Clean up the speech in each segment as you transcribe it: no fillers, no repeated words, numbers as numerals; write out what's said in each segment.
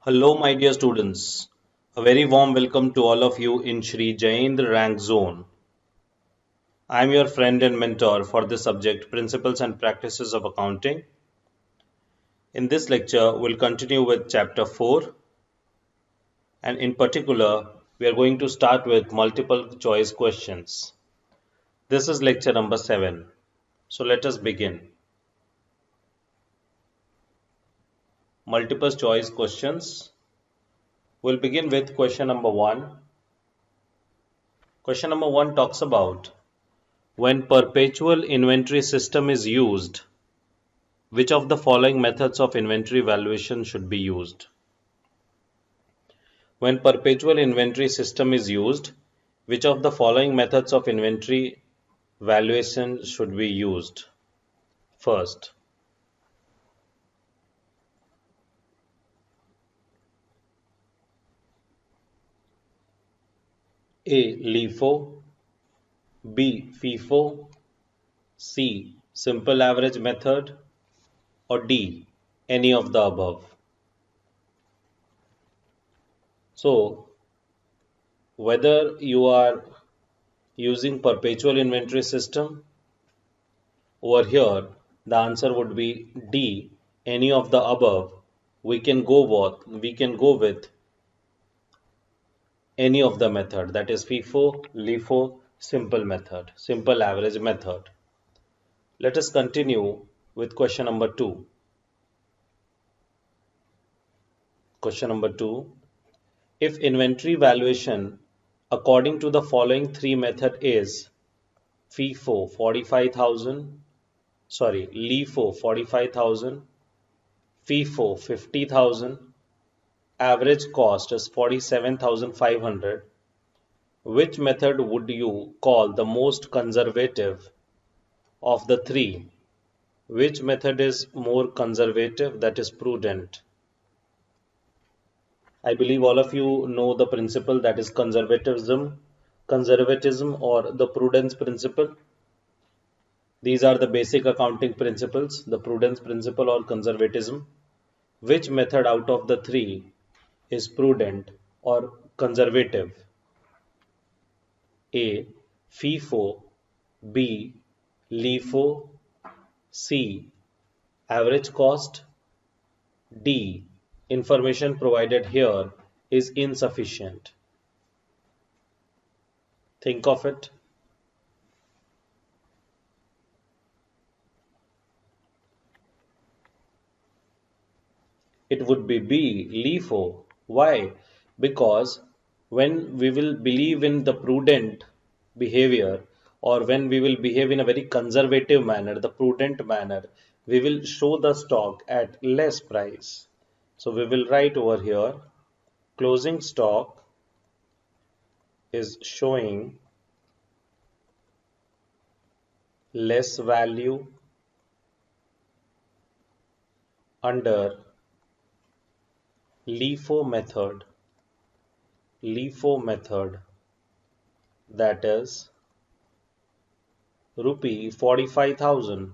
Hello, my dear students. A very warm welcome to all of you in Shri Jayendra Rank Zone. I am your friend and mentor for this subject, Principles and Practices of Accounting. In this lecture, we'll continue with Chapter 4, and in particular, we are going to start with multiple choice questions. This is lecture number 7. So let us begin. Multiple choice questions. We'll begin with question number 1. Question number 1 talks about when perpetual inventory system is used, which of the following methods of inventory valuation should be used? When perpetual inventory system is used, which of the following methods of inventory valuation should be used? First, A. LIFO, B. FIFO, C. Simple average method, or D. Any of the above. So, whether you are using perpetual inventory system, over here the answer would be D, any of the above. We can go with any of the method, that is FIFO, LIFO, simple method, simple average method. Let us continue with question number 2. Question number 2. If inventory valuation according to the following three method is FIFO 45,000, sorry, LIFO 45,000, FIFO 50,000, average cost is 47,500, which method would you call the most conservative of the three? Which method is more conservative, that is prudent? I believe all of you know the principle, that is conservatism or the prudence principle. These are the basic accounting principles, the prudence principle or conservatism. Which method out of the three is prudent or conservative? A. FIFO, B. LIFO, C. Average cost, D. Information provided here is insufficient. Think of it. It would be B. LIFO. Why? Because when we will believe in the prudent behavior, or when we will behave in a very conservative manner, the prudent manner, we will show the stock at less price. So we will write over here, closing stock is showing less value under LIFO method. LIFO method, that is rupee 45,000.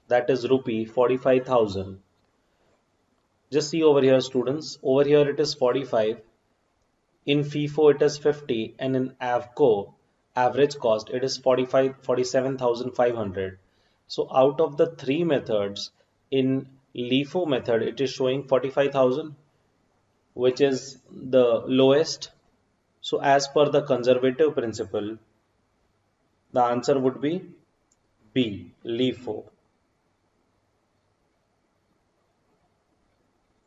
That is rupee 45,000. Just see over here, students. Over here it is 45. In FIFO it is 50, and in AVCO average cost it is 47,500. So out of the three methods, in LIFO method it is showing 45,000, which is the lowest. So as per the conservative principle, the answer would be B, LIFO.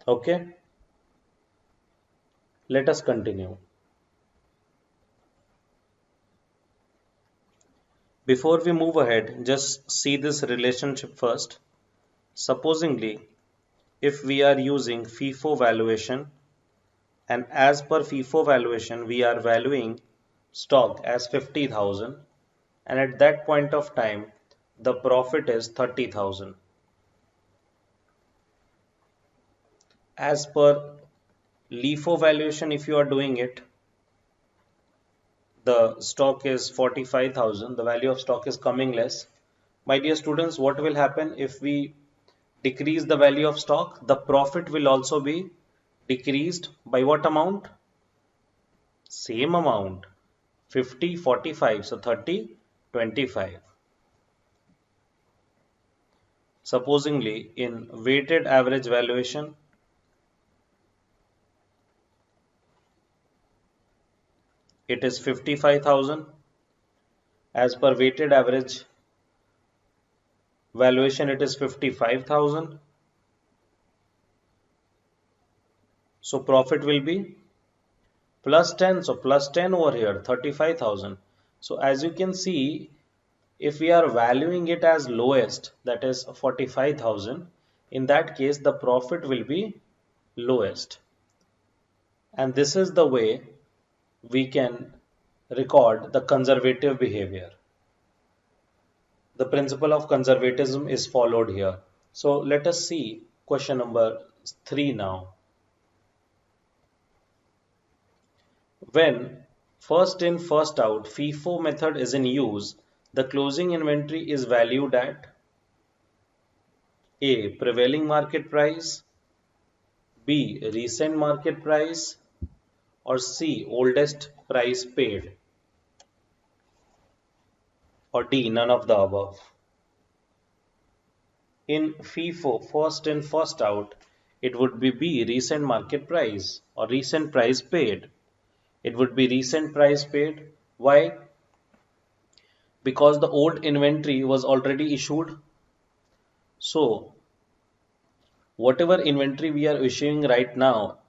Okay, let us continue. Before we move ahead, just see this relationship first. Supposingly, if we are using FIFO valuation, and as per FIFO valuation we are valuing stock as 50,000, and at that point of time the profit is 30,000. As per LIFO valuation, if you are doing it, the stock is 45,000, the value of stock is coming less. My dear students, what will happen if we decrease the value of stock? The profit will also be decreased by what amount? Same amount, 50, 45, so 30, 25. Supposingly, in weighted average valuation, it is 55,000. As per weighted average valuation, it is 55,000. So profit will be plus 10. So plus 10 over here, 35,000. So as you can see, if we are valuing it as lowest, that is 45,000, in that case the profit will be lowest. And this is the way we can record the conservative behavior. The principle of conservatism is followed here. So let us see question number 3 now. When first in first out FIFO method is in use, the closing inventory is valued at A. Prevailing market price, B. Recent market price, or C. Oldest price paid, or D. None of the above. In FIFO, first in first out, it would be B. Recent market price or recent price paid. It would be recent price paid. Why? Because the old inventory was already issued. So whatever inventory we are issuing right now,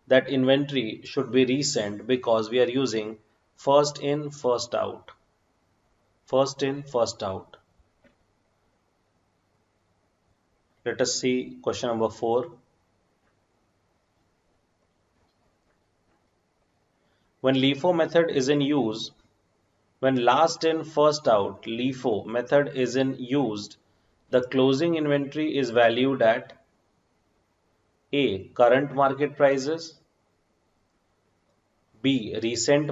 that inventory should be recent because we are using first in first out. First in first out. Let us see question number 4. When LIFO method is in use, when last in first out LIFO method is in used, the closing inventory is valued at A. Current market prices, B. Recent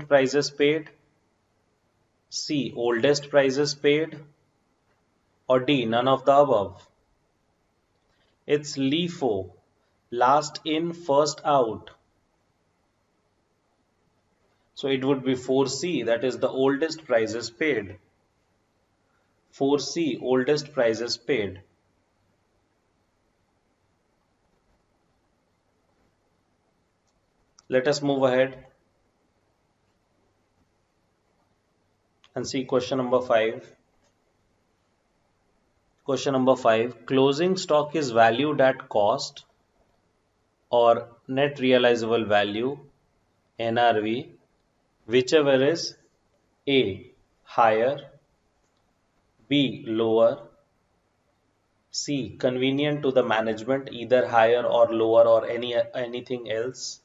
prices paid, C. Oldest prices paid, or D. None of the above. It's LIFO, last in first out. So it would be 4C, that is the oldest prices paid. 4C, oldest prices paid. Let us move ahead and see question number 5. Question number 5. Closing stock is valued at cost or net realizable value, NRV, whichever is A. Higher, B. Lower, C. Convenient to the management, either higher or lower or anything else,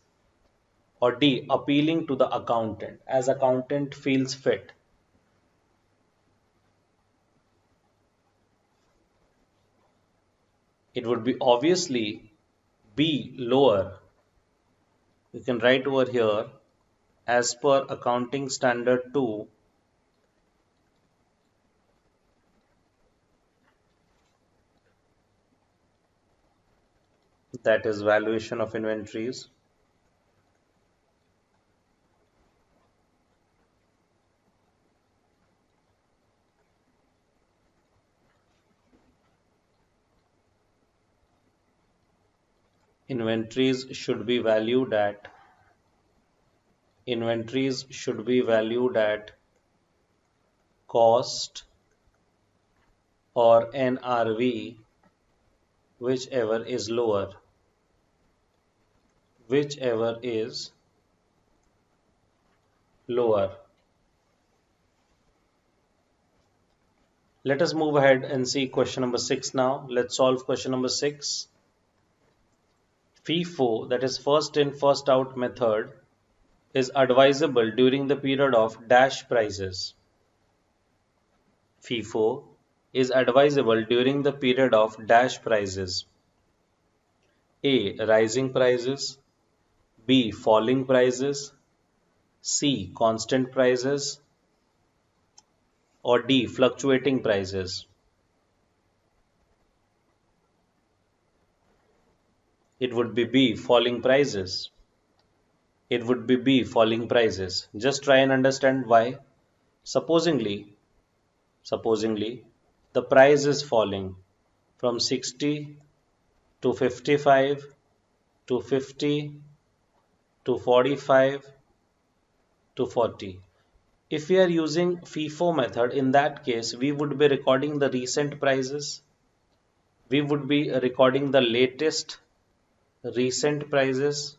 or D. Appealing to the accountant, as accountant feels fit. It would be obviously B. Lower. You can write over here, as per accounting standard 2, that is valuation of inventories. Inventories should be valued at cost or NRV, whichever is lower. Whichever is lower. Let us move ahead and see question number 6 now. Let's solve question number 6. FIFO, that is first in first out method, is advisable during the period of dash prices. FIFO is advisable during the period of dash prices. A. Rising prices, B. Falling prices, C. Constant prices, or D. Fluctuating prices. It would be B, falling prices. It would be B, falling prices. Just try and understand why. Supposingly, supposingly, the price is falling from 60 to 55 to 50 to 45 to 40. If we are using FIFO method, in that case, we would be recording the recent prices. We would be recording the latest recent prices,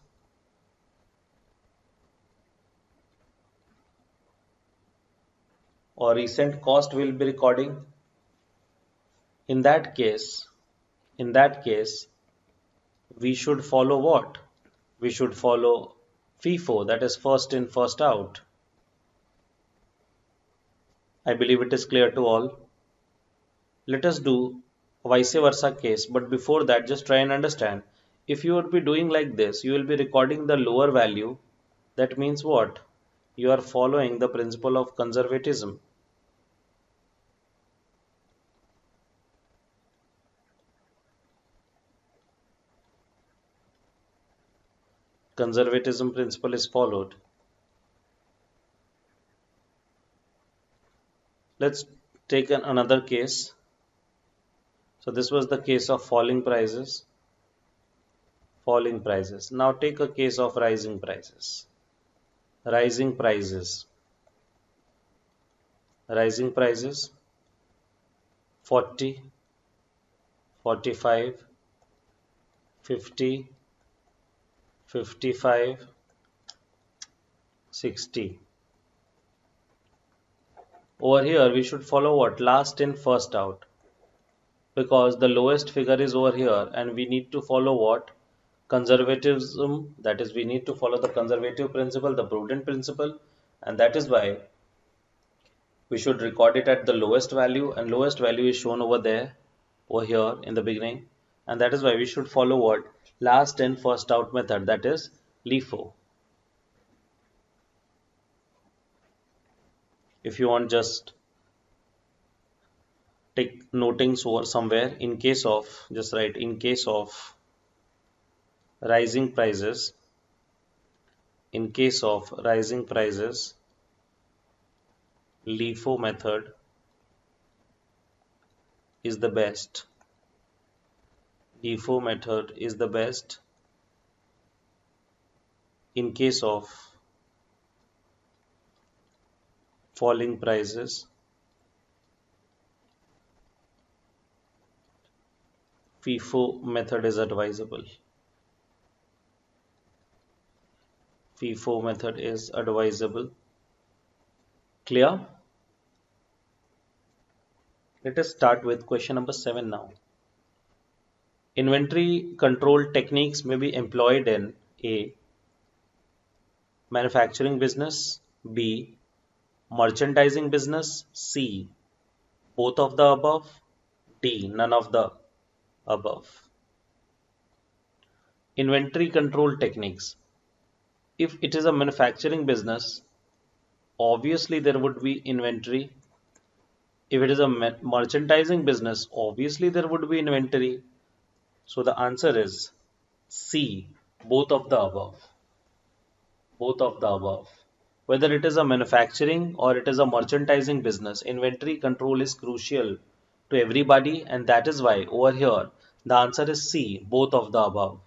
or recent cost will be recording. In that case, in that case, we should follow what? We should follow FIFO, that is first in, first out. I believe it is clear to all. Let us do vice versa case, but before that, just try and understand. If you would be doing like this, you will be recording the lower value. That means what? You are following the principle of conservatism. Conservatism principle is followed. Let's take another case. So this was the case of falling prices. Falling prices. Now take a case of rising prices. Rising prices. Rising prices. 40, 45, 50, 55, 60. Over here we should follow what? Last in, first out. Because the lowest figure is over here and we need to follow what? Conservatism. That is, we need to follow the conservative principle, the prudent principle, and that is why we should record it at the lowest value, and lowest value is shown over there, over here in the beginning, and that is why we should follow what? Last in, first out method, that is LIFO. If you want, just take notings over somewhere. In case of, just write, in case of rising prices, in case of rising prices, LIFO method is the best. LIFO method is the best in case of falling prices. FIFO method is advisable. FIFO method is advisable. Clear? Let us start with question number 7 now. Inventory control techniques may be employed in A. Manufacturing business, B. Merchandising business, C. Both of the above, D. None of the above. Inventory control techniques. If it is a manufacturing business, obviously there would be inventory. If it is a merchandising business, obviously there would be inventory. So the answer is C, both of the above. Both of the above. Whether it is a manufacturing or it is a merchandising business, inventory control is crucial to everybody, and that is why over here the answer is C, both of the above.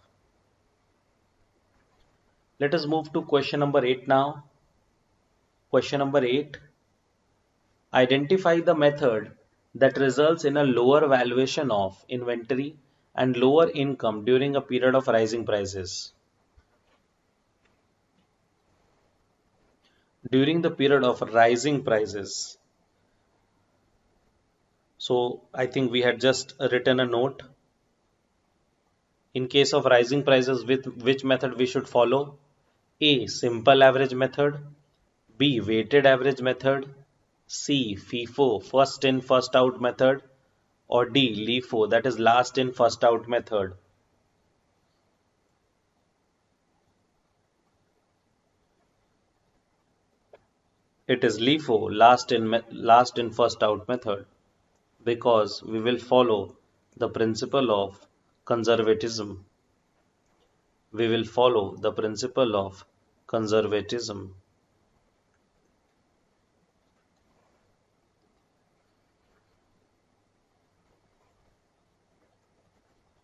Let us move to question number 8 now. Question number 8. Identify the method that results in a lower valuation of inventory and lower income during a period of rising prices. During the period of rising prices. So I think we had just written a note. In case of rising prices, with which method we should follow? A. Simple average method. B. Weighted average method. C. FIFO, first in first out method. Or D. LIFO, that is last in first out method. It is LIFO, last in first out method, because we will follow the principle of conservatism. we will follow the principle of conservatism.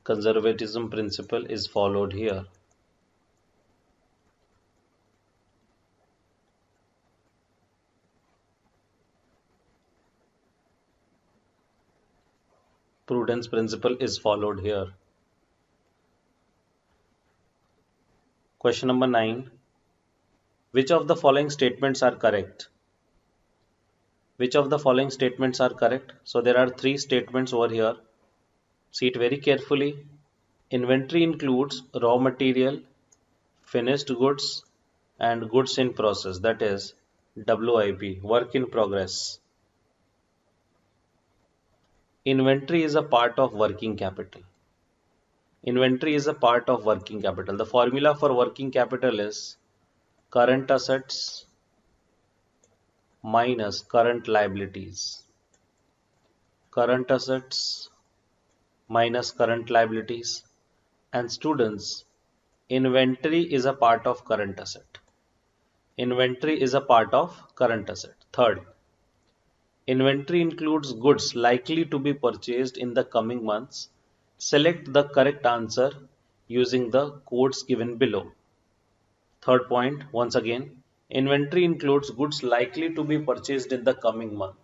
Conservatism principle is followed here. Prudence principle is followed here. Question number 9. Which of the following statements are correct? Which of the following statements are correct? So there are three statements over here. See it very carefully. Inventory includes raw material, finished goods, and goods in process, that is WIP, work in progress. Inventory is a part of working capital. Inventory is a part of working capital. The formula for working capital is current assets minus current liabilities. Current assets minus current liabilities. And students, inventory is a part of current asset. Inventory is a part of current asset. Third, inventory includes goods likely to be purchased in the coming months. Select the correct answer using the codes given below. Third point, once again, inventory includes goods likely to be purchased in the coming month.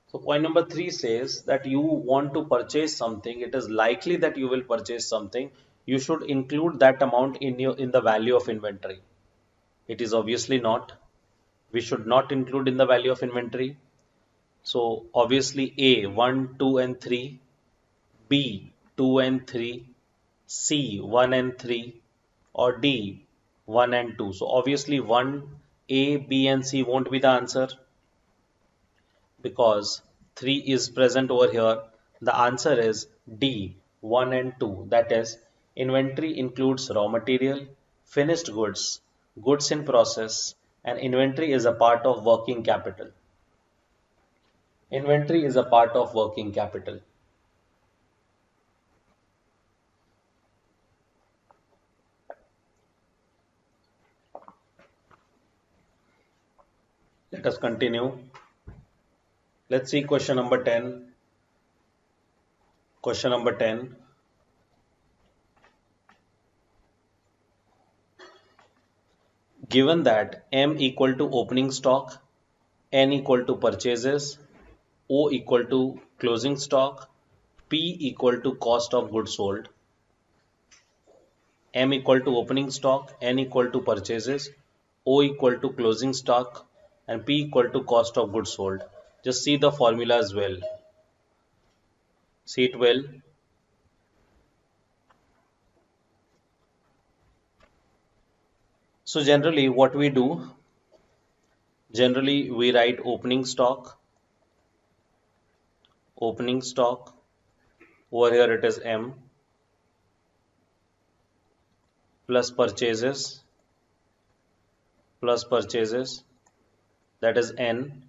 So point number 3 says that you want to purchase something, it is likely that you will purchase something, you should include that amount in the value of inventory. It is obviously not. We should not include in the value of inventory. So obviously A 1, 2 and 3, B 2 and 3, C 1 and 3 or D 1 and 2. So obviously 1, A, B and C won't be the answer because 3 is present over here. The answer is D 1 and 2, that is inventory includes raw material, finished goods, goods in process, and inventory is a part of working capital. Inventory is a part of working capital. Let us continue. Let's see question number 10. Question number 10. Given that M equal to opening stock, N equal to purchases, O equal to closing stock, P equal to cost of goods sold, M equal to opening stock, N equal to purchases, O equal to closing stock, and P equal to cost of goods sold. Just see the formula as well. See it well. So generally what we do, generally we write opening stock, over here it is M, plus purchases, that is N,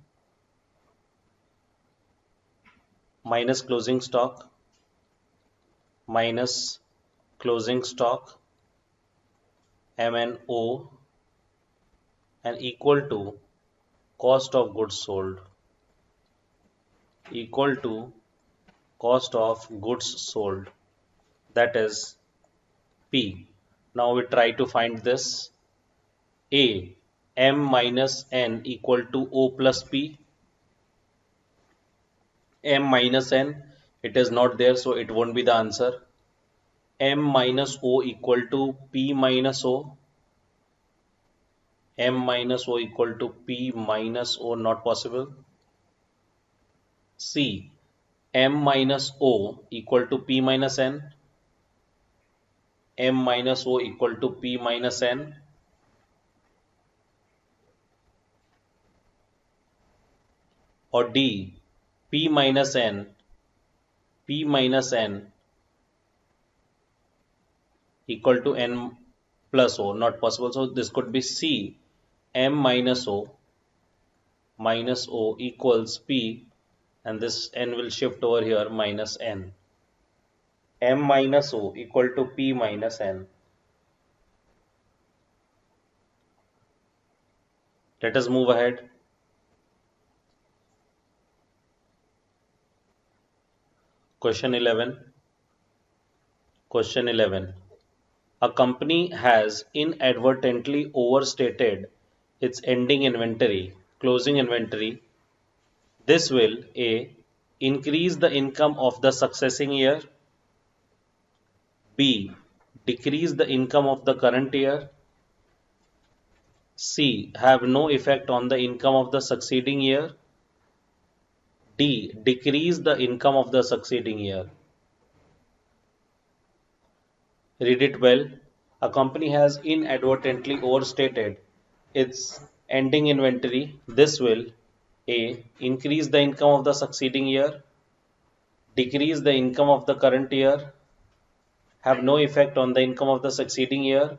minus closing stock, MNO, and equal to cost of goods sold, that is P. Now we try to find this. A, M minus N equal to O plus P. M minus N, it is not there, so it won't be the answer. M minus O equal to P minus O. M minus O equal to P minus O, not possible. C, M minus O equal to P minus N. M minus O equal to P minus N. Or D, P minus N equal to N plus O, not possible. So this could be C, M minus O equals P, and this N will shift over here, minus N. M minus O equal to P minus N. Let us move ahead. Question 11. Question 11. A company has inadvertently overstated its ending inventory, closing inventory. This will A. Increase the income of the succeeding year. B. Decrease the income of the current year. C. Have no effect on the income of the succeeding year. D. Decrease the income of the succeeding year. Read it well. A company has inadvertently overstated its ending inventory. This will A. Increase the income of the succeeding year. Decrease the income of the current year. Have no effect on the income of the succeeding year,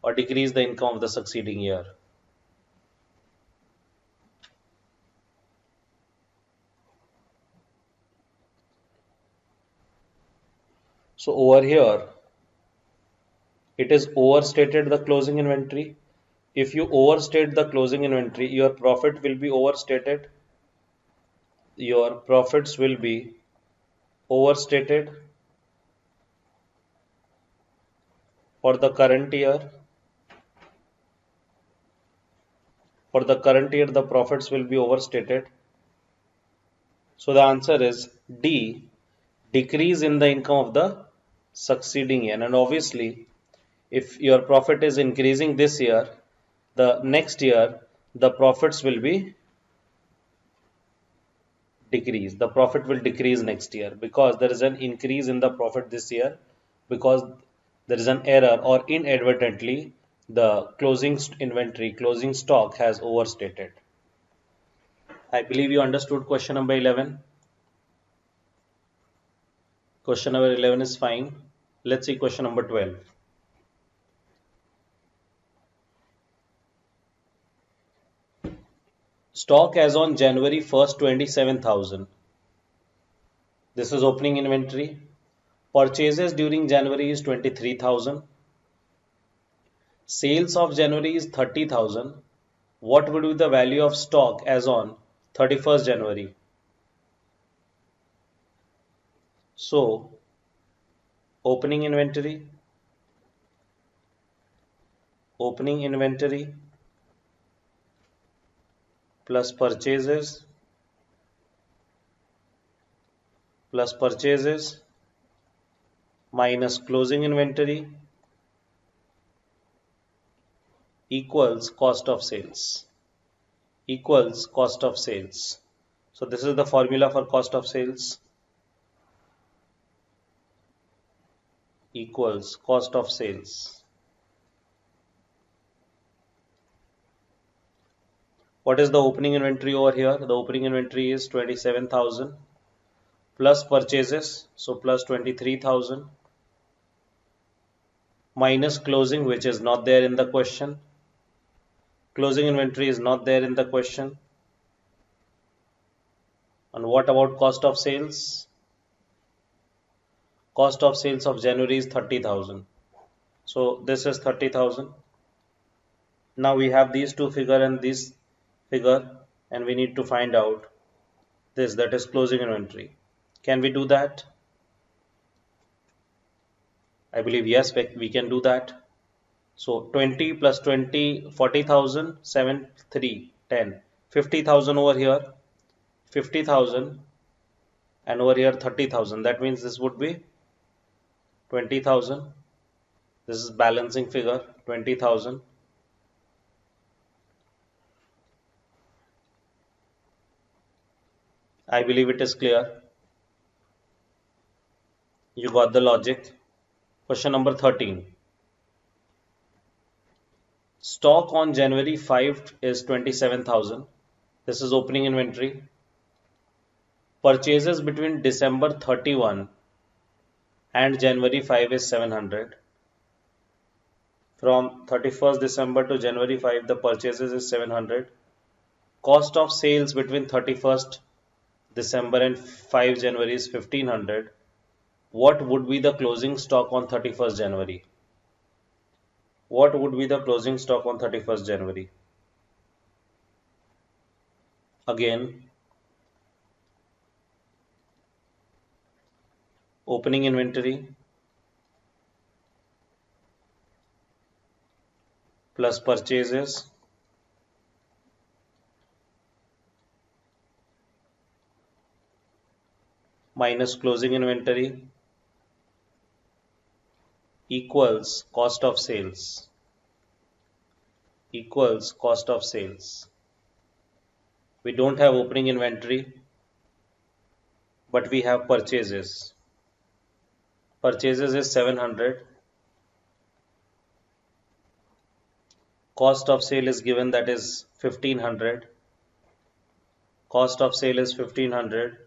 or decrease the income of the succeeding year. So over here, it is overstated the closing inventory. If you overstate the closing inventory, your profit will be overstated. Your profits will be overstated for the current year. For the current year, the profits will be overstated. So the answer is D, decrease in the income of the succeeding year. And obviously, if your profit is increasing this year, the next year, the profits will be decrease. The profit will decrease next year because there is an increase in the profit this year because there is an error or inadvertently the closing inventory, closing stock has overstated. I believe you understood question number 11. Question number 11 is fine. Let's see question number 12. Stock as on January 1st, 27,000. This is opening inventory. Purchases during January is 23,000. Sales of January is 30,000. What would be the value of stock as on 31st January? So, opening inventory plus purchases minus closing inventory equals cost of sales. So this is the formula for cost of sales, equals cost of sales. What is the opening inventory over here? The opening inventory is 27,000 plus purchases, so plus 23,000 minus closing, which is not there in the question. Closing inventory is not there in the question. And what about cost of sales? Cost of sales of January is 30,000. So this is 30,000. Now we have these two figure and this figure, and we need to find out this, that is closing inventory. Can we do that? I believe yes, we can do that. So 20 plus 20, 40,000, 7, 3, 10, 50,000 over here, 50,000, and over here 30,000. That means this would be 20,000. This is balancing figure, 20,000. I believe it is clear. You got the logic. Question number 13. Stock on January 5 is 27,000. This is opening inventory. Purchases between December 31 and January 5 is 700. From 31st December to January 5, the purchases is 700. Cost of sales between 31st December and 5 January is 1500. What would be the closing stock on 31st January? What would be the closing stock on 31st January? Again, opening inventory plus purchases minus closing inventory equals cost of sales. Equals cost of sales. We don't have opening inventory, but we have purchases. Purchases is 700. Cost of sale is given, that is 1500. Cost of sale is 1500.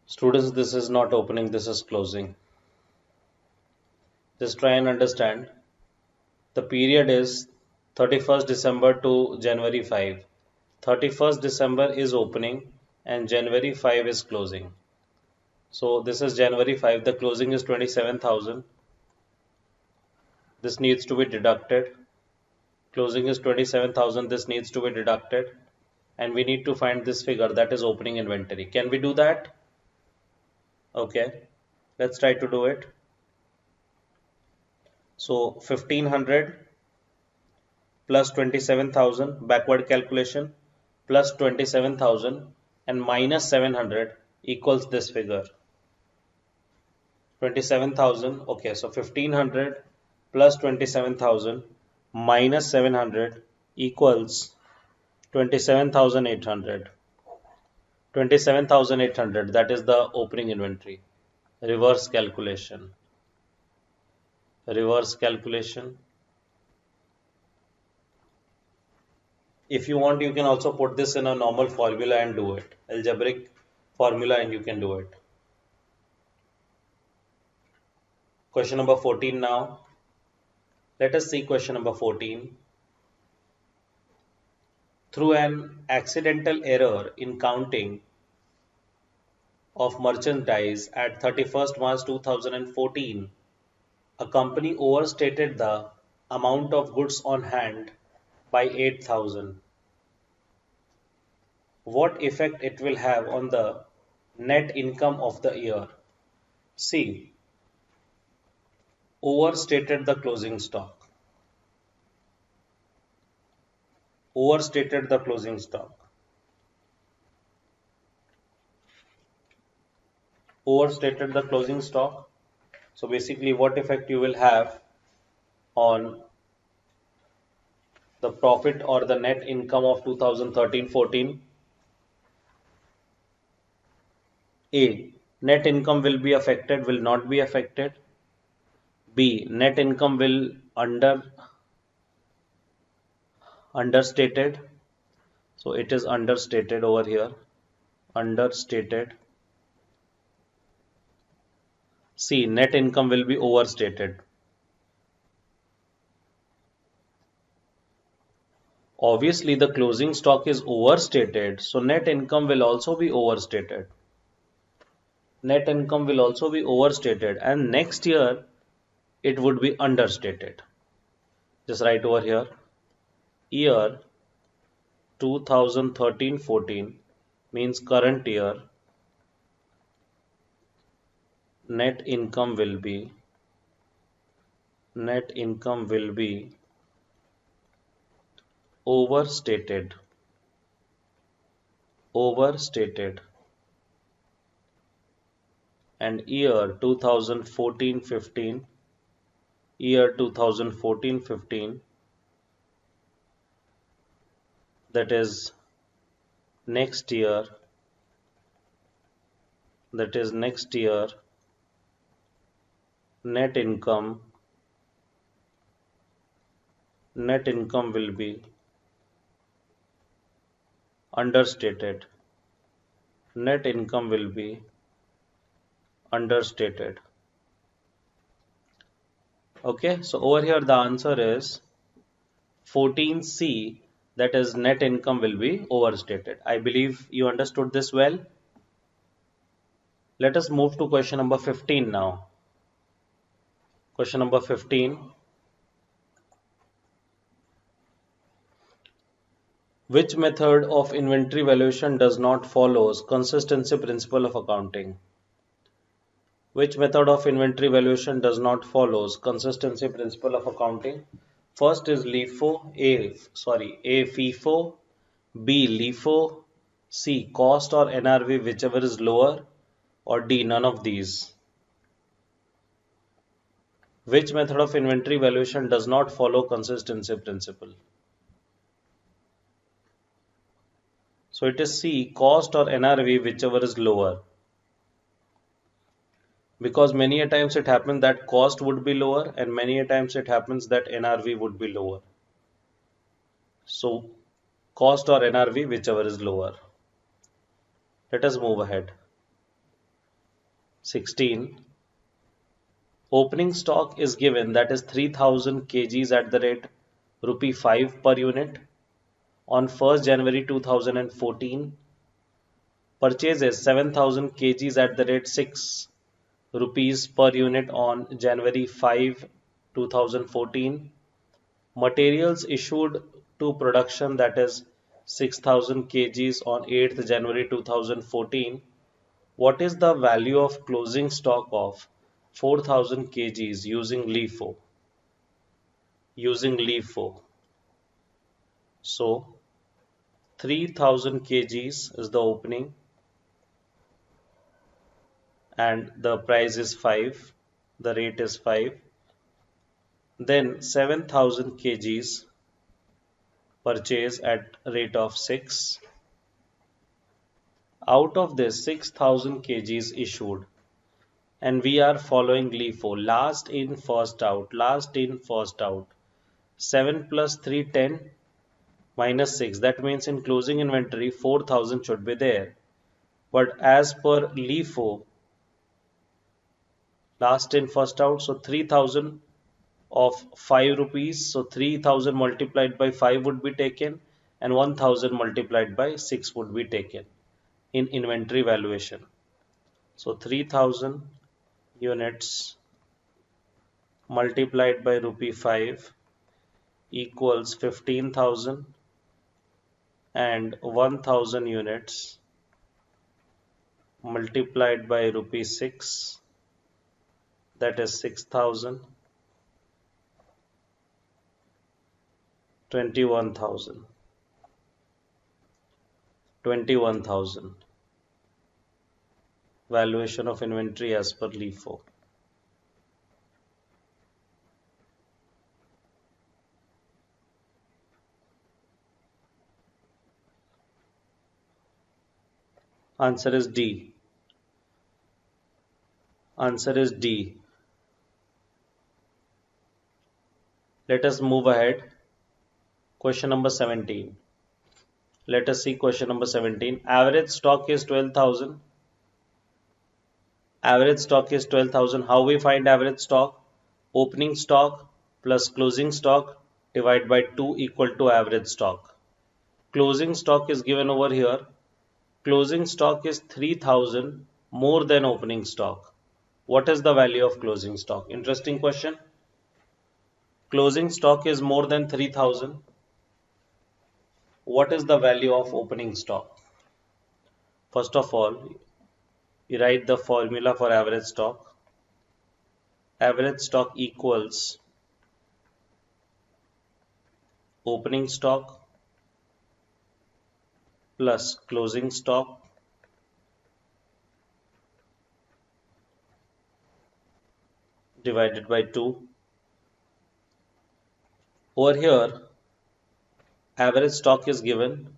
Students, this is not opening, this is closing. Just try and understand. The period is 31st December to January 5. 31st December is opening and January 5 is closing. So this is January 5, the closing is 27,000. This needs to be deducted. Closing is 27,000, this needs to be deducted. And we need to find this figure, that is opening inventory. Can we do that? Okay, let's try to do it. So 1500 plus 27,000, backward calculation, plus 27,000 and minus 700 equals this figure. 27,000, okay, so 1500 plus 27,000 minus 700 equals 27,800. 27,800, that is the opening inventory. Reverse calculation. Reverse calculation. If you want, you can also put this in a normal formula and do it. Algebraic formula, and you can do it. Question number 14 now. Let us see question number 14. Through an accidental error in counting of merchandise at 31st March 2014, a company overstated the amount of goods on hand by 8,000. What effect it will have on the net income of the year? C. Overstated the closing stock. Overstated the closing stock. Overstated the closing stock. So basically, what effect you will have on the profit or the net income of 2013-14? A. Net income will be affected, will not be affected. B. Net income will understated. So it is understated over here. Understated. C. Net income will be overstated. Obviously, the closing stock is overstated, so net income will also be overstated. Net income will also be overstated, and next year it would be understated. Just write over here, year 2013-14 means current year, net income will be overstated. And year 2014-15, that is next year, net income will be understated. Net income will be understated. Okay, so over here the answer is 14C, that is net income will be overstated. I believe you understood this well. Let us move to question number 15 now. Question number 15. Which method of inventory valuation does not follows consistency principle of accounting? Which method of inventory valuation does not follows consistency principle of accounting? First is A FIFO, B LIFO, C cost or NRV whichever is lower, or D none of these. Which method of inventory valuation does not follow consistency principle? So it is C cost or NRV whichever is lower. Because many a times it happens that cost would be lower and many a times it happens that NRV would be lower. So cost or NRV whichever is lower. Let us move ahead. 16. Opening stock is given, that is 3000 kgs at the rate rupee 5 per unit on 1st January 2014. Purchases 7000 kgs at the rate 6 rupees per unit on January 5, 2014. Materials issued to production, that is 6000 kgs on 8th January 2014. What is the value of closing stock of 4000 kgs using LIFO? Using LIFO. So 3000 kgs is the opening and the price is 5. The rate is 5. Then 7000 kgs purchase at rate of 6. Out of this 6000 kgs issued, and we are following LIFO, last in first out, last in first out. 7 plus 3 10 minus 6, that means in closing inventory 4000 should be there, but as per LIFO, last in first out, so 3000 of 5 rupees, so 3000 multiplied by 5 would be taken and 1000 multiplied by 6 would be taken in inventory valuation. So 3000 units multiplied by rupee 5 equals 15,000, and 1000 units multiplied by rupee 6, that is 6,000, 21,000. Valuation of inventory as per LIFO. Answer is D. Answer is D. Let us move ahead. Question number 17. Let us see question number 17. Average stock is 12,000. Average stock is 12,000. How we find average stock? Opening stock plus closing stock divided by 2 equal to average stock. Closing stock is given over here. Closing stock is 3000 more than opening stock. What is the value of closing stock? Interesting question. Closing stock is more than 3000. What is the value of opening stock? First of all, you write the formula for average stock. Average stock equals opening stock plus closing stock divided by 2. Over here, average stock is given,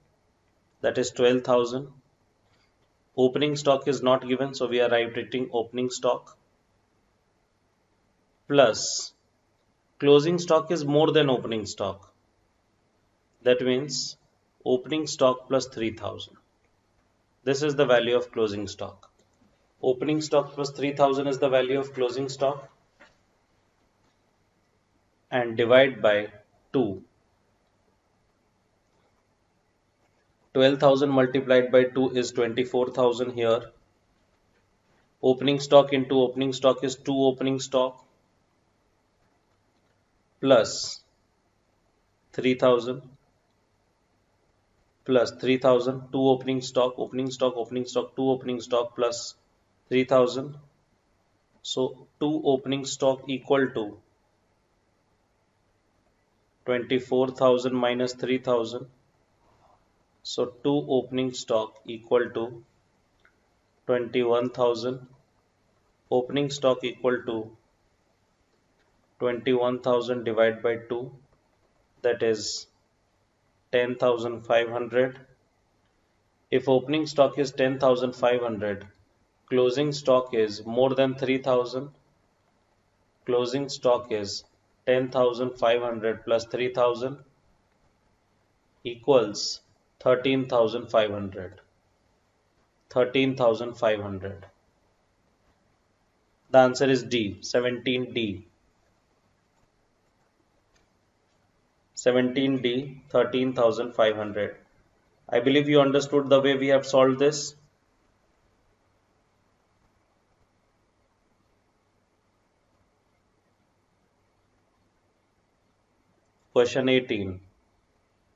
that is 12,000. Opening stock is not given, so we are writing opening stock plus closing stock is more than opening stock. That means opening stock plus 3000. This is the value of closing stock. Opening stock plus 3000 is the value of closing stock, and divide by 2. 12,000 multiplied by 2 is 24,000 here. Opening stock into opening stock is 2 opening stock. plus 3000 plus 3000, 2 opening stock, opening stock, opening stock, 2 opening stock plus 3000. So 2 opening stock equal to 24,000 minus 3000. So 2 opening stock equal to 21,000. Opening stock equal to 21,000 divided by 2, that is 10,500. If opening stock is 10,500, closing stock is more than 3,000. Closing stock is 10,500 plus 3,000 equals 13,500. 13,500. The answer is D, 17D. 17D, 13,500. I believe you understood the way we have solved this. Question 18.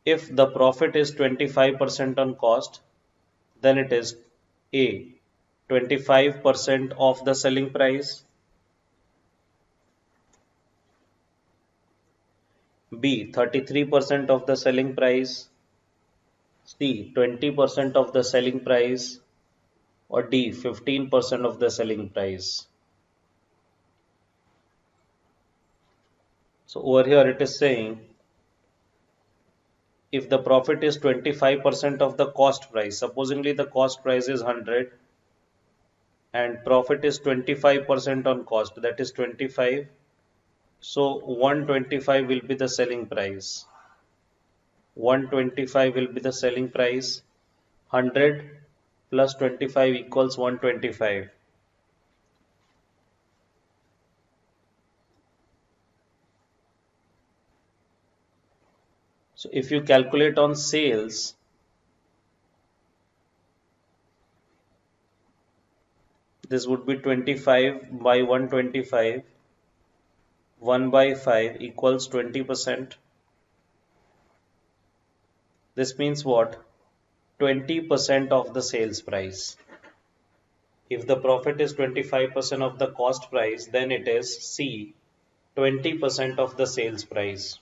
If the profit is 25% on cost, then it is A, 25% of the selling price, B, 33% of the selling price, C, 20% of the selling price, or D, 15% of the selling price. So over here it is saying if the profit is 25% of the cost price, supposingly the cost price is 100 and profit is 25% on cost, that is 25. So 125 will be the selling price. 125 will be the selling price. 100 plus 25 equals 125. So if you calculate on sales, this would be 25 by 125. 1 by 5 equals 20%. This means what? 20% of the sales price. If the profit is 25% of the cost price, then it is C, 20% of the sales price.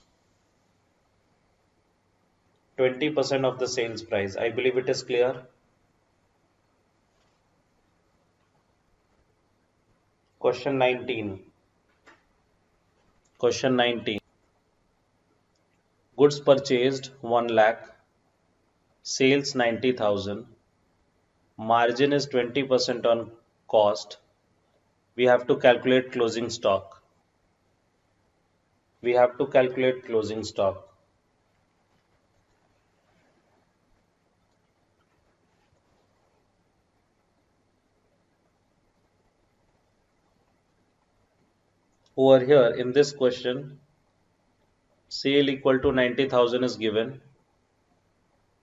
20% of the sales price. I believe it is clear. Question 19. Question 19. Goods purchased 1 lakh, sales 90,000, margin is 20% on cost. We have to calculate closing stock. We have to calculate closing stock. Over here in this question, sale equal to 90,000 is given.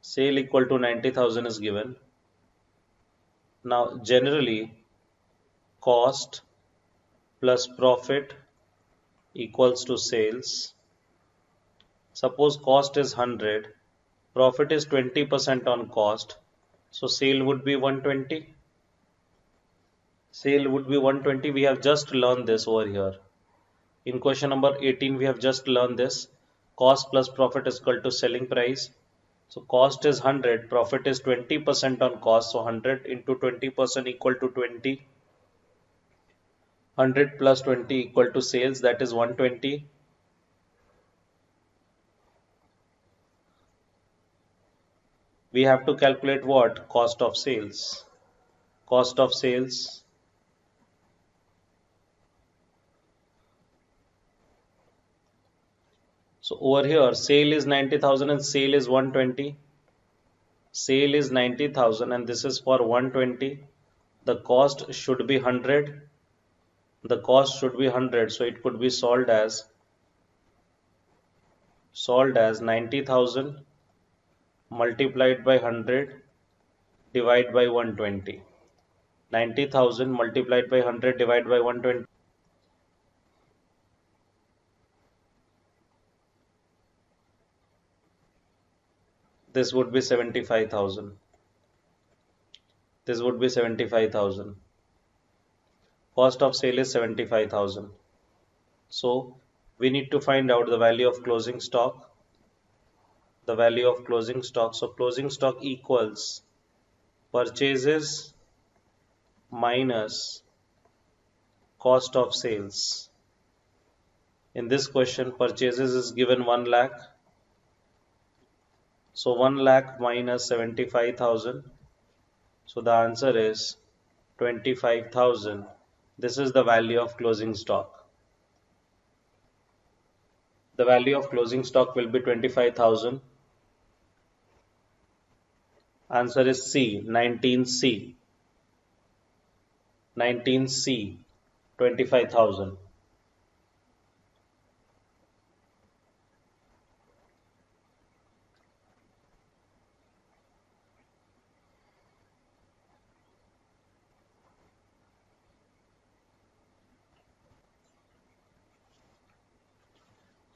Sale equal to 90,000 is given. Now generally cost plus profit equals to sales. Suppose cost is 100, profit is 20% on cost, so sale would be 120. Sale would be 120. We have just learned this over here. In question number 18, we have just learned this. Cost plus profit is equal to selling price. So cost is 100, profit is 20% on cost. So 100 into 20% equal to 20. 100 plus 20 equal to sales, that is 120. We have to calculate what? Cost of sales. Cost of sales. So over here, sale is 90,000 and sale is 120. Sale is 90,000 and this is for 120. The cost should be 100. The cost should be 100. So it could be solved as 90,000 multiplied by 100 divided by 120. 90,000 multiplied by 100 divided by 120. This would be 75,000. This would be 75,000. Cost of sale is 75,000. So we need to find out the value of closing stock. The value of closing stock. So closing stock equals purchases minus cost of sales. In this question, purchases is given 1 lakh. So 1 lakh minus 75,000. So the answer is 25,000. This is the value of closing stock. The value of closing stock will be 25,000. Answer is C, 19C. 19C, 25,000.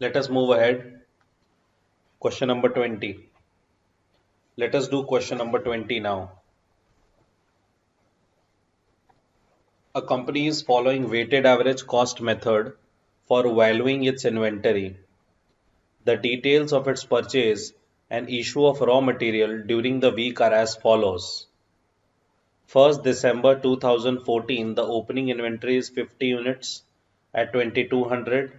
Let us move ahead. Question number 20. Let us do question number 20 now. A company is following weighted average cost method for valuing its inventory. The details of its purchase and issue of raw material during the week are as follows. 1st December 2014, the opening inventory is 50 units at 2200.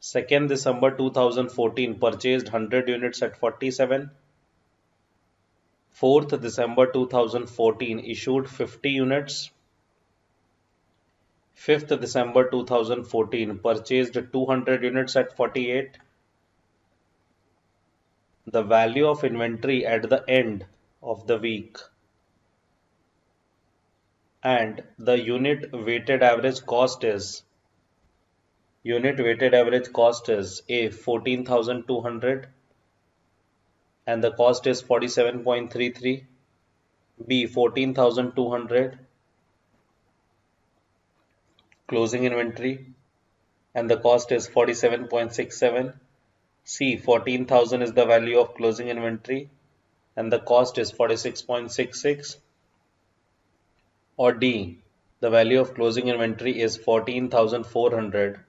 2nd December 2014, purchased 100 units at 47. 4th December 2014, issued 50 units. 5th December 2014, purchased 200 units at 48. The value of inventory at the end of the week and the unit weighted average cost is A 14,200 and the cost is 47.33. B 14,200 closing inventory and the cost is 47.67. C 14,000 is the value of closing inventory and the cost is 46.66. Or D, the value of closing inventory is 14,400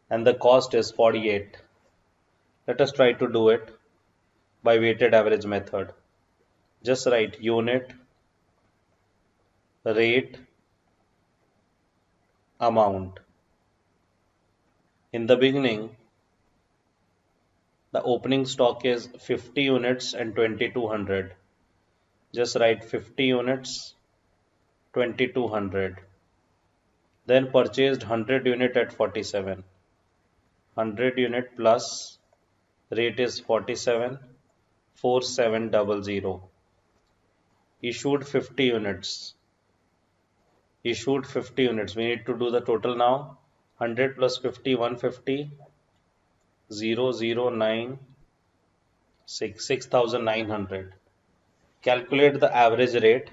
and the cost is 48. Let us try to do it by weighted average method. Just write unit, rate, amount. In the beginning, the opening stock is 50 units and 2200. Just write 50 units, 2200. Then purchased 100 unit at 47. 100 unit plus rate is 47, 4700. Issued 50 units. Issued 50 units. We need to do the total now. 100 plus 50, 150. 009 6,900. Calculate the average rate.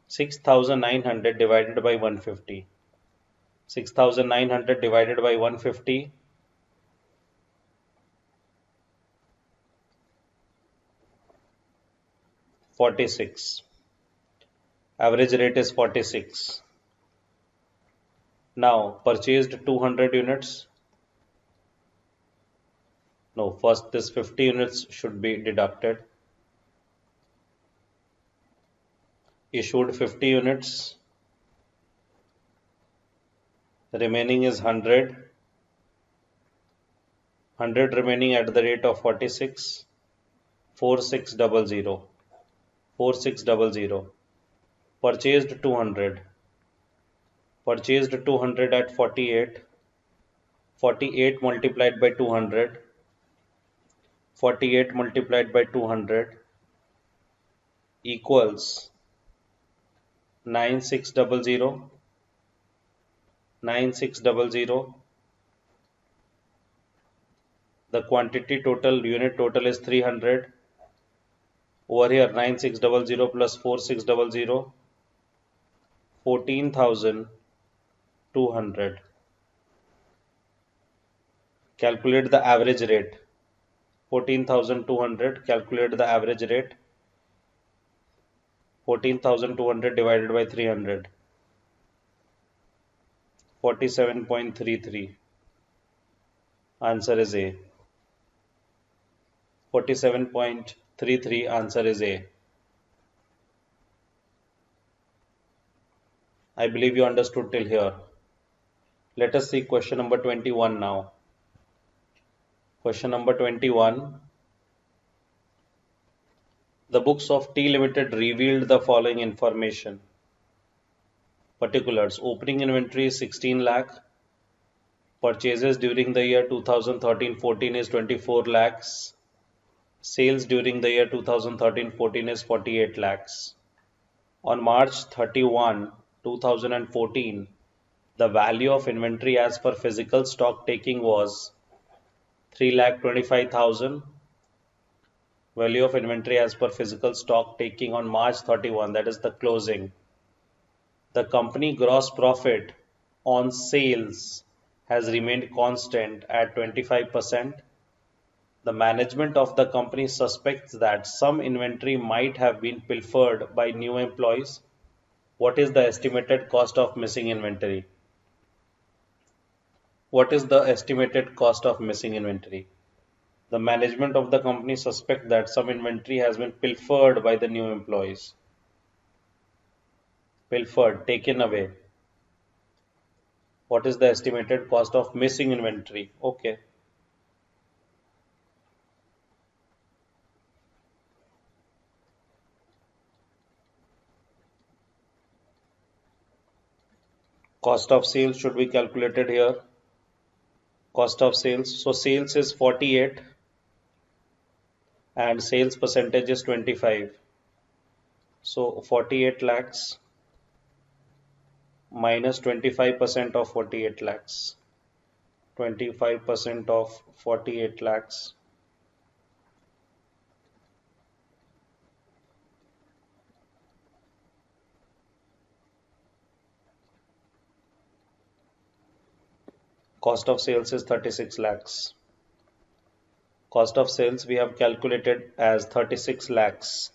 6,900 divided by 150. 6,900 divided by 150. 46. Average rate is 46. Now purchased 200 units. No, first this 50 units should be deducted. Issued 50 units. The remaining is 100. 100 remaining at the rate of 46. 4600. 4600. Purchased 200. Purchased 200 at 48. 48 multiplied by 200. 48 multiplied by 200 equals 9600. 9600. The quantity total, unit total is 300. Over here 9600 plus 4600, 14,200. Calculate the average rate. 14,200. Calculate the average rate. 14,200 divided by 300. 47.33. Answer is A. 47.33. Answer is A. I believe you understood till here. Let us see question number 21 now. Question number 21. The books of T Limited revealed the following information. Particulars. Opening inventory is 16 lakh. Purchases during the year 2013-14 is 24 lakhs. Sales during the year 2013-14 is 48 lakhs. On March 31, 2014, the value of inventory as per physical stock taking was 3,25,000. Value of inventory as per physical stock taking on March 31, that is the closing. The company gross profit on sales has remained constant at 25%. The management of the company suspects that some inventory might have been pilfered by new employees. What is the estimated cost of missing inventory? What is the estimated cost of missing inventory? The management of the company suspect that some inventory has been pilfered by the new employees. Pilfered, taken away. What is the estimated cost of missing inventory? Okay. Cost of sales should be calculated here. Cost of sales. So sales is 48 and sales percentage is 25. So 48 lakhs minus 25% of 48 lakhs. 25% of 48 lakhs. Cost of sales is 36 lakhs. Cost of sales we have calculated as 36 lakhs.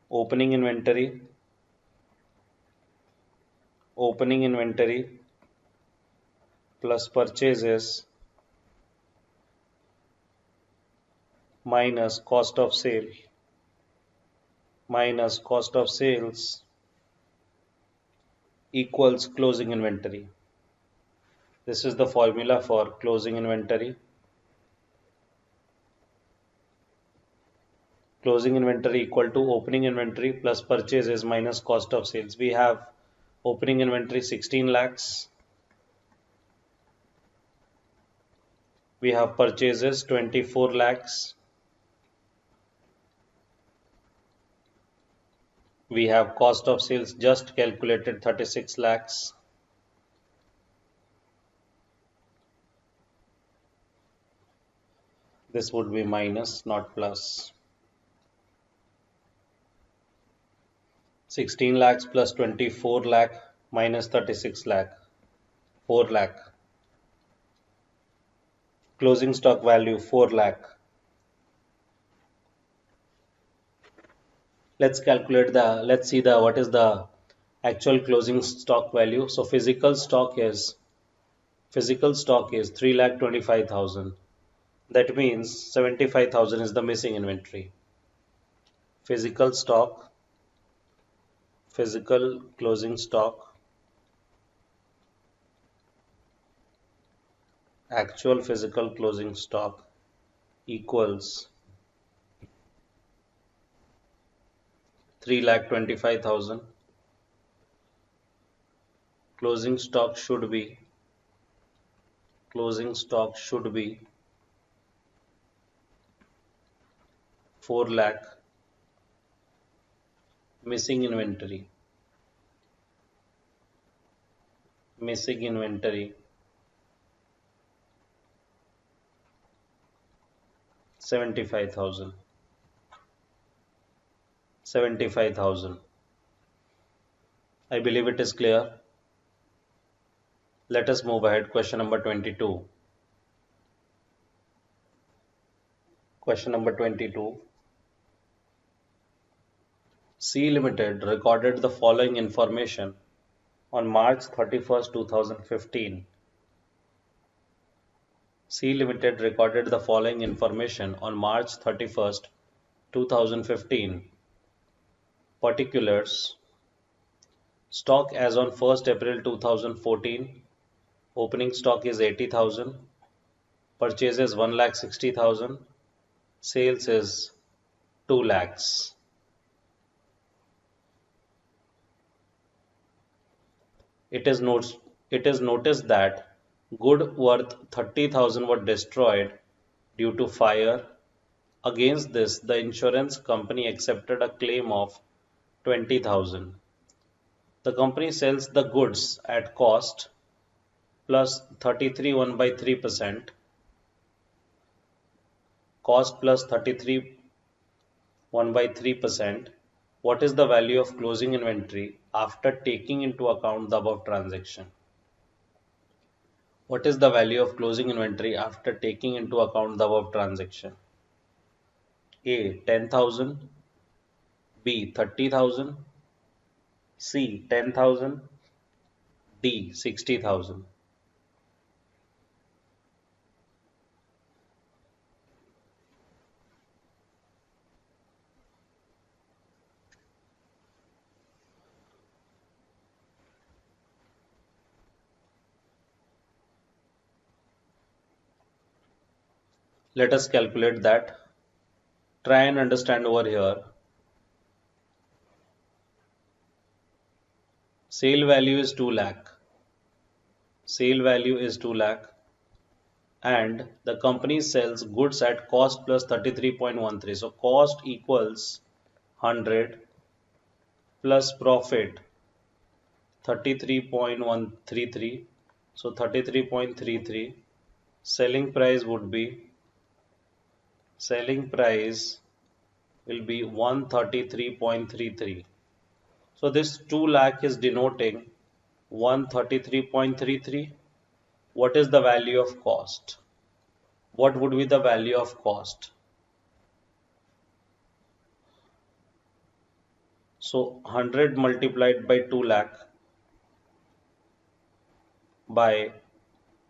Opening inventory plus purchases minus cost of sales equals closing inventory. This is the formula for closing inventory. Closing inventory equal to opening inventory plus purchases minus cost of sales. We have opening inventory 16 lakhs. We have purchases 24 lakhs. We have cost of sales just calculated 36 lakhs. This would be minus, not plus. 16 lakhs plus 24 lakh minus 36 lakh. 4 lakh. Closing stock value 4 lakh. Let's see what is the actual closing stock value. So physical stock is 3,25,000. That means 75,000 is the missing inventory. Physical closing stock, actual physical closing stock equals 3,25,000. Closing stock should be 4 lakh. Missing inventory 75,000. I believe it is clear. Let us move ahead. Question number 22. Question number 22. C Limited recorded the following information on March 31st, 2015. C Limited recorded the following information on March 31st, 2015. Particulars: stock as on 1st April 2014. Opening stock is 80,000. Purchases 1,60,000. Sales is 2 lakhs. It is noticed that good worth 30,000 were destroyed due to fire. Against this, the insurance company accepted a claim of 20,000. The company sells the goods at cost plus 33 1 by 3%. Cost plus 33 1 by 3%. What is the value of closing inventory after taking into account the above transaction? What is the value of closing inventory after taking into account the above transaction? A. 10,000. B. 30,000. C. 10,000. D. 60,000. Let us calculate that. Try and understand over here. Sale value is 2 lakh. Sale value is 2 lakh. And the company sells goods at cost plus 33.13. So cost equals 100 plus profit 33.133. So 33.33. Selling price will be 133.33. So this 2 lakh is denoting 133.33. What is the value of cost? What would be the value of cost? So 100 multiplied by 2 lakh by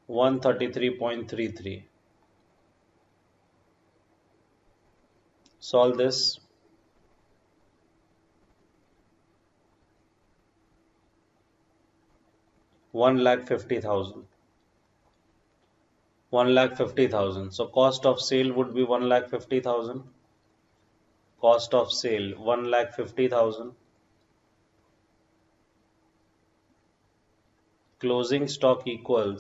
133.33. Solve this. 1,50,000. 1,50,000. So cost of sale would be 1,50,000. Cost of sale 1,50,000. Closing stock equal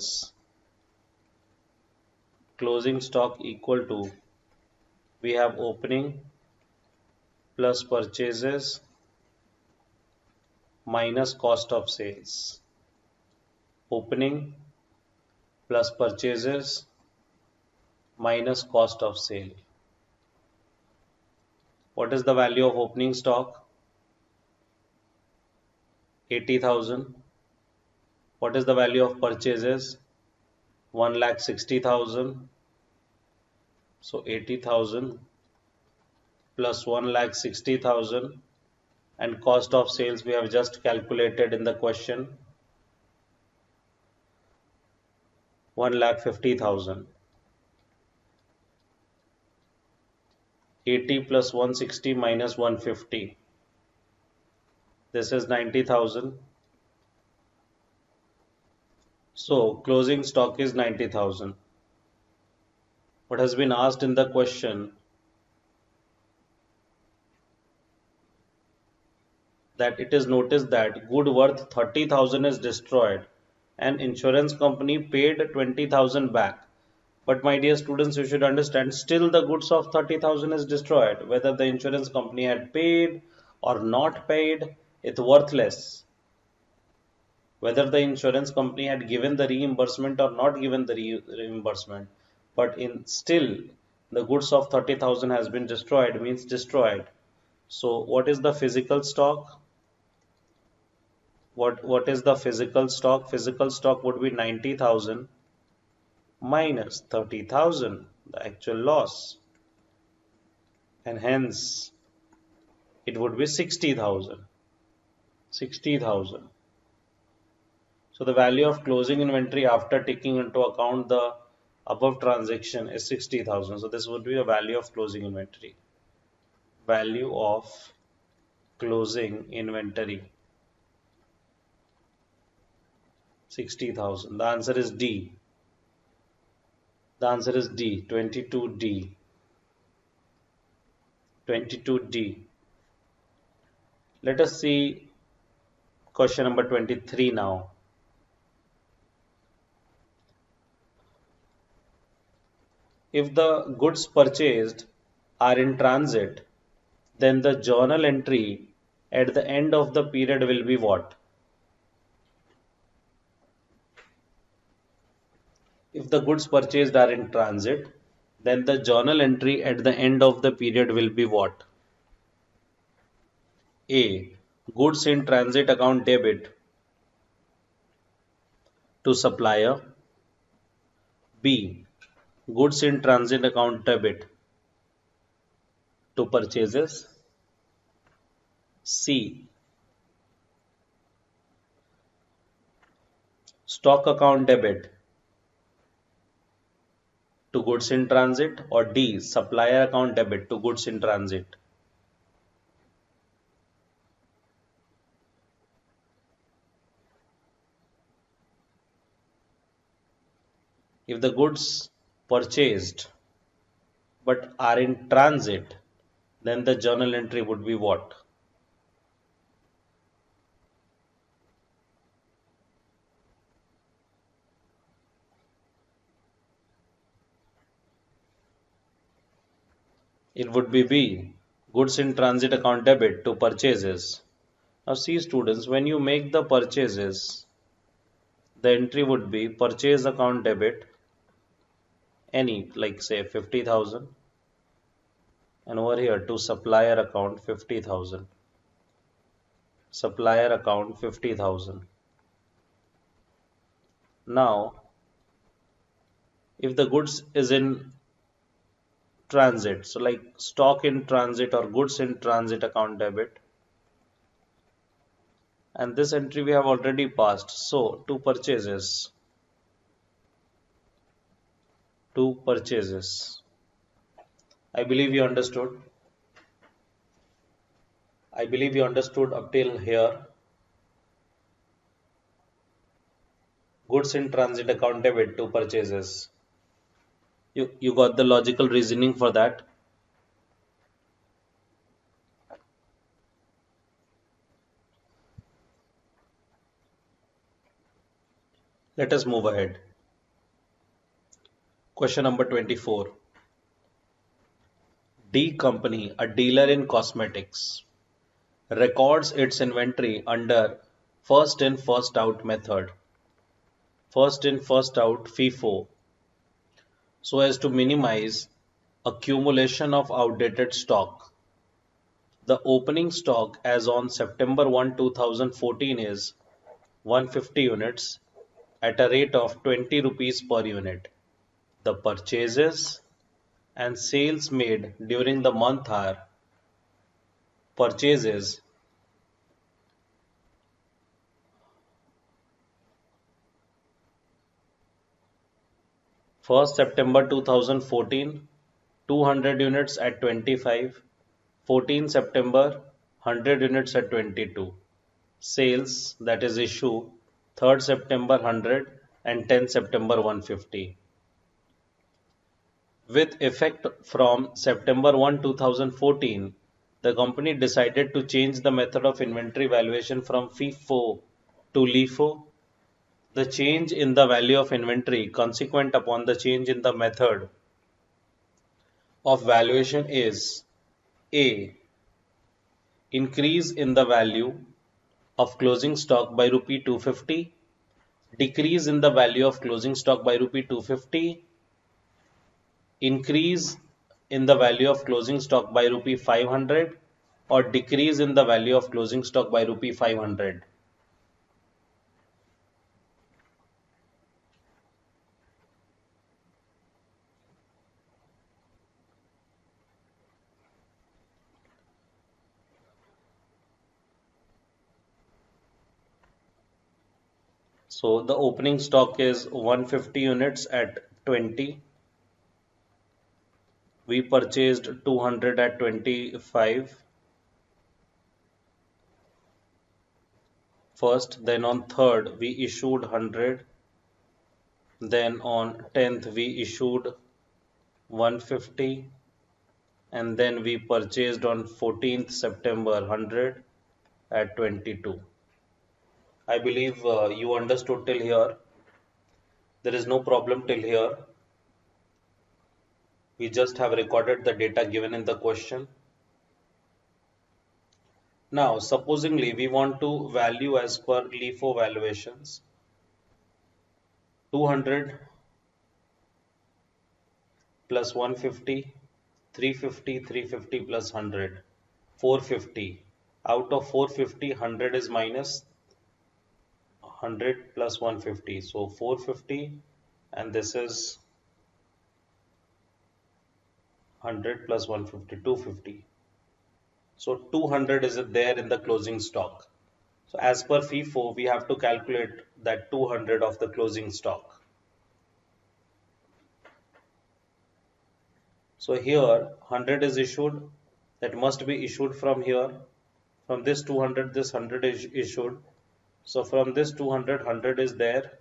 to, we have opening plus purchases minus cost of sales. Opening plus purchases minus cost of sale. What is the value of opening stock? 80,000. What is the value of purchases? 1,60,000. So 80,000 plus 1,60,000, and cost of sales we have just calculated in the question, 1,50,000. 80 plus 160 minus 150. This is 90,000. So closing stock is 90,000. What has been asked in the question, that it is noticed that good worth 30,000 is destroyed and insurance company paid 20,000 back. But my dear students, you should understand, still the goods of 30,000 is destroyed. Whether the insurance company had paid or not paid, it's worthless. Whether the insurance company had given the reimbursement or not given the reimbursement, but in still the goods of 30,000 has been destroyed, means destroyed. So what is the physical stock? What is the physical stock? Physical stock would be 90,000 minus 30,000, the actual loss. and hence it would be 60,000. 60,000. So the value of closing inventory after taking into account the above transaction is 60,000. So this would be the value of closing inventory. Value of closing inventory 60,000. The answer is D. The answer is D. 22D. 22D. Let us see question number 23 now. If the goods purchased are in transit, then the journal entry at the end of the period will be what? If the goods purchased are in transit, then the journal entry at the end of the period will be what? A. Goods in transit account debit to supplier. B. Goods in transit account debit to purchases. C. Stock account debit to goods in transit, or D. Supplier account debit to goods in transit. If the goods purchased but are in transit, then the journal entry would be what? It would be B. Goods in transit account debit to purchases. Now see students, when you make the purchases, the entry would be purchase account debit, any, like say 50,000, and over here to supplier account 50,000. Supplier account 50,000. Now, if the goods is in transit, so like stock in transit or goods in transit account debit, and this entry we have already passed. So to purchases, to purchases. I believe you understood. I believe you understood up till here. Goods in transit account debit to purchases. You got the logical reasoning for that. Let us move ahead. Question number 24. D Company, a dealer in cosmetics, records its inventory under first in first out method. First in first out FIFO, so as to minimize accumulation of outdated stock. The opening stock as on September 1, 2014 is 150 units at a rate of 20 rupees per unit. The purchases and sales made during the month are purchases 1st September 2014, 200 units at 25, 14 September 100 units at 22. Sales, that is issue 3rd September 100 and 10 September 150. With effect from September 1, 2014, the company decided to change the method of inventory valuation from FIFO to LIFO. The change in the value of inventory consequent upon the change in the method of valuation is A. Increase in the value of closing stock by rupee 250, decrease in the value of closing stock by rupee 250, increase in the value of closing stock by rupee 500, or decrease in the value of closing stock by rupee 500. So the opening stock is 150 units at 20. We purchased 200 at 25 first, then on 3rd we issued 100, then on 10th we issued 150, and then we purchased on 14th September 100 at 22. I believe you understood till here. There is no problem till here. We just have recorded the data given in the question. Now, supposingly we want to value as per LIFO valuations. 200 plus 150, 350, 350 plus 100, 450. Out of 450, 100 is minus 100 plus 150. So 450, and this is 100 plus 150, 250. So 200 is there in the closing stock. So as per FIFO, we have to calculate that 200 of the closing stock. So here 100 is issued, that must be issued from here. From this 200, this 100 is issued. So from this 200, 100 is there.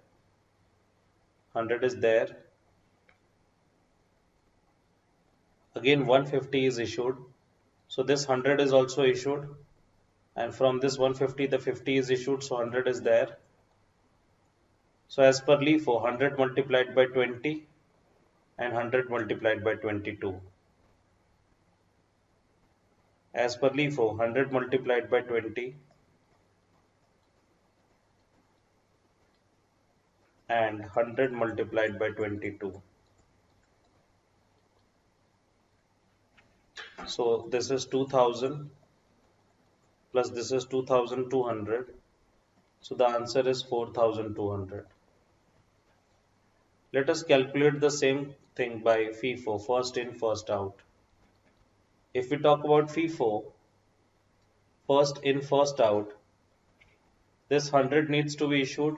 100 is there. Again 150 is issued. So this 100 is also issued. And from this 150, the 50 is issued. So 100 is there. So as per LIFO, 100 multiplied by 20 and 100 multiplied by 22. As per LIFO, 100 multiplied by 20 and 100 multiplied by 22. So this is 2000 plus this is 2200. So the answer is 4200. Let us calculate the same thing by FIFO, first in, first out. If we talk about FIFO, first in, first out, this 100 needs to be issued.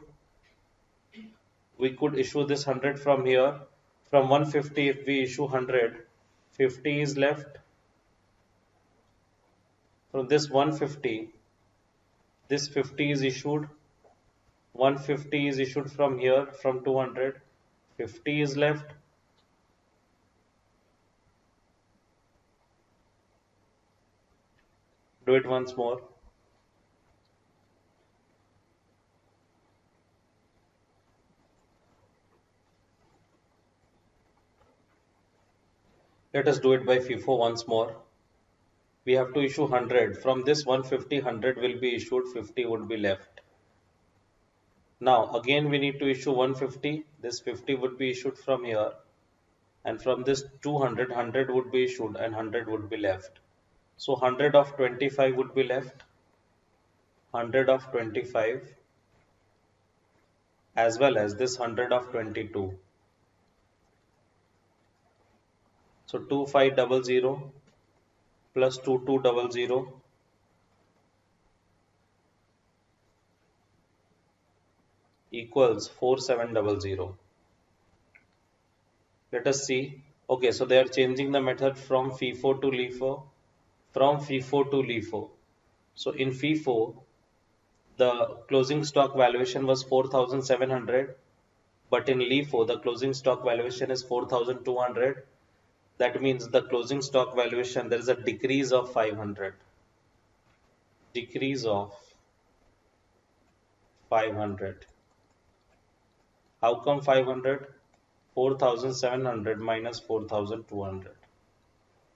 We could issue this 100 from here. From 150, if we issue 100, 50 is left. From this 150, this 50 is issued. 150 is issued from here, from 200. 50 is left. Do it once more. Let us do it by FIFO once more. We have to issue 100. From this 150, 100 will be issued, 50 would be left. Now again we need to issue 150. This 50 would be issued from here. And from this 200, 100 would be issued and 100 would be left. So 100 of 25 would be left. 100 of 25 as well as this 100 of 22. So 2500 plus 2200 equals 4700. Let us see. Okay, so they are changing the method from FIFO to LIFO. From FIFO to LIFO. So in FIFO, the closing stock valuation was 4700, but in LIFO, the closing stock valuation is 4200. That means the closing stock valuation, there is a decrease of 500. Decrease of 500. How come 500? 4700 minus 4200.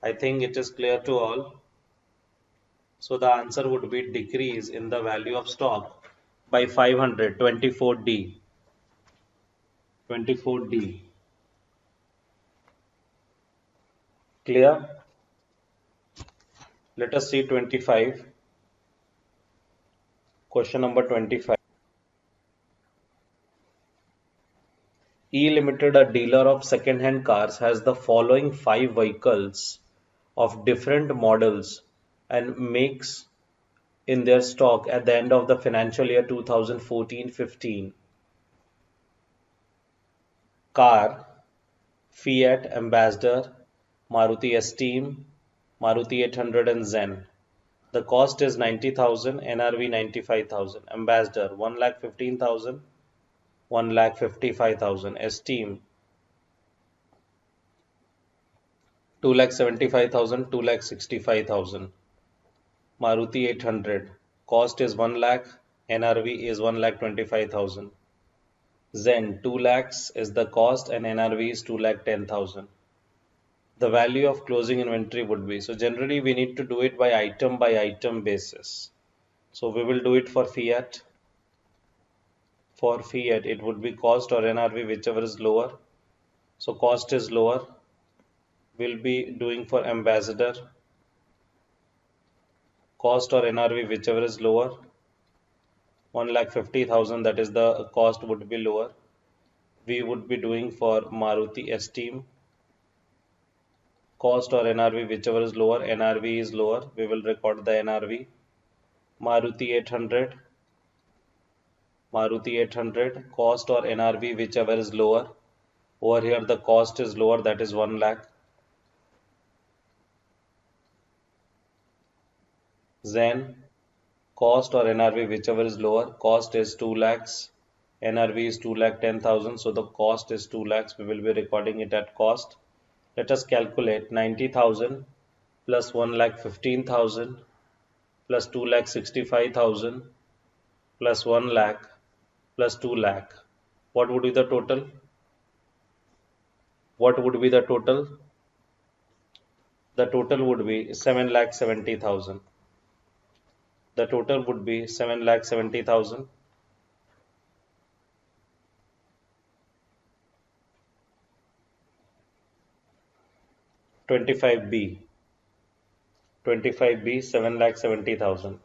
I think it is clear to all. So the answer would be decrease in the value of stock by 500, 24D. 24D. Clear? Let us see 25. Question number 25. E Limited, a dealer of second-hand cars, has the following 5 vehicles of different models and makes in their stock at the end of the financial year 2014-15. car, Fiat Ambassador, Maruti Esteem, Maruti 800 and Zen. The cost is 90,000, NRV 95,000, Ambassador 1,15,000, 1,55,000, Esteem 2,75,000, 2,65,000. Maruti 800, cost is 1 lakh, NRV is 1,25,000. Zen 2 lakhs is the cost and NRV is 2,10,000. The value of closing inventory would be, so generally we need to do it by item basis. So we will do it for Fiat. For Fiat it would be cost or NRV, whichever is lower. So cost is lower. We'll be doing for Ambassador, cost or NRV, whichever is lower. 1,50,000, that is the cost would be lower. We would be doing for Maruti Esteem, cost or NRV, whichever is lower. NRV is lower, we will record the NRV. Maruti 800, cost or NRV, whichever is lower. Over here the cost is lower, that is 1 lakh. Zen, cost or NRV, whichever is lower. Cost is 2 lakhs, NRV is 2,10,000, so the cost is 2 lakhs. We will be recording it at cost. Let us calculate 90,000 plus 1,15,000 plus 2,65,000 plus 1 lakh plus 2 lakh. What would be the total? What would be the total? The total would be 7,70,000. The total would be 7,70,000. 25B. 25B, 7,70,000.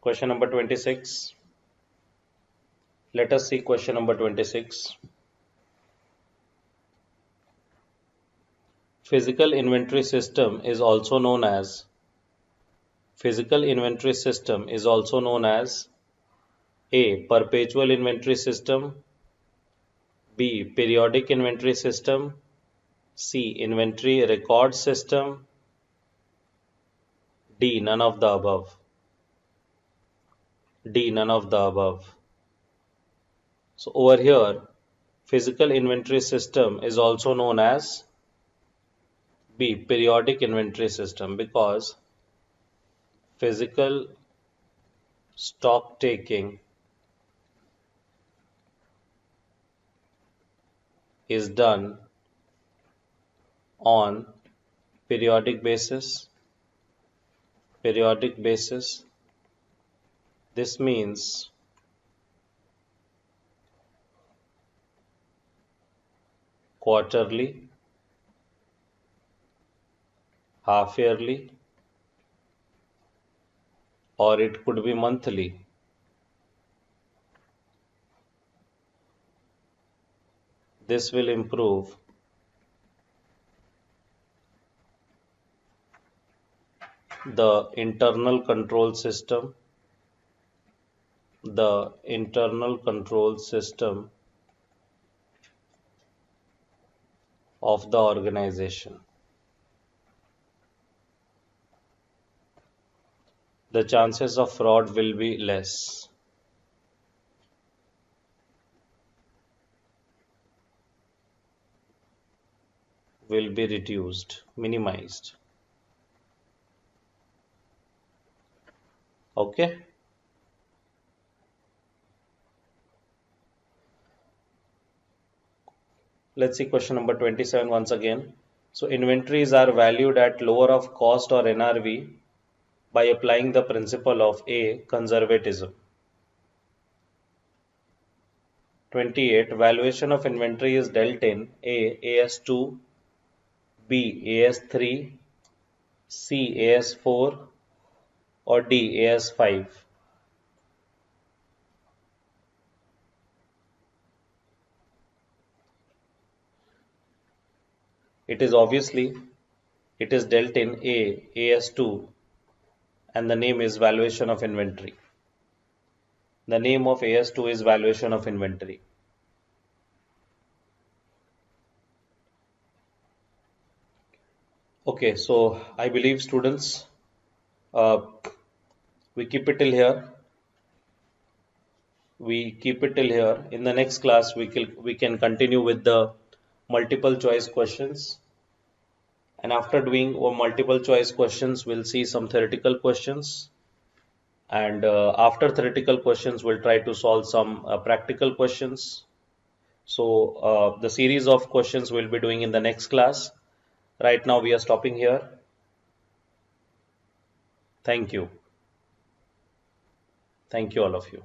Question number 26. Let us see question number 26. Physical inventory system is also known as A. Perpetual inventory system, B. Periodic inventory system, C. Inventory record system, D. None of the above. So over here, physical inventory system is also known as B. Periodic inventory system, because physical stock taking is done on periodic basis. This means quarterly, half yearly, or it could be monthly. This will improve the internal control system of the organization. The chances of fraud will be less. Will be reduced, minimized. Okay. Let's see question number 27 once again. So inventories are valued at lower of cost or NRV by applying the principle of A. Conservatism. 28. Valuation of inventory is dealt in A. AS2, B. AS3, C. AS4, or D. AS5. It is dealt in A. AS2, and the name is valuation of inventory. The name of AS2 is valuation of inventory. Okay, so I believe students, uh, we keep it till here. We keep it till here. In the next class, we can continue with the multiple choice questions. And after doing multiple choice questions, we'll see some theoretical questions. And after theoretical questions, we'll try to solve some practical questions. So the series of questions we'll be doing in the next class. Right now, we are stopping here. Thank you. Thank you, all of you.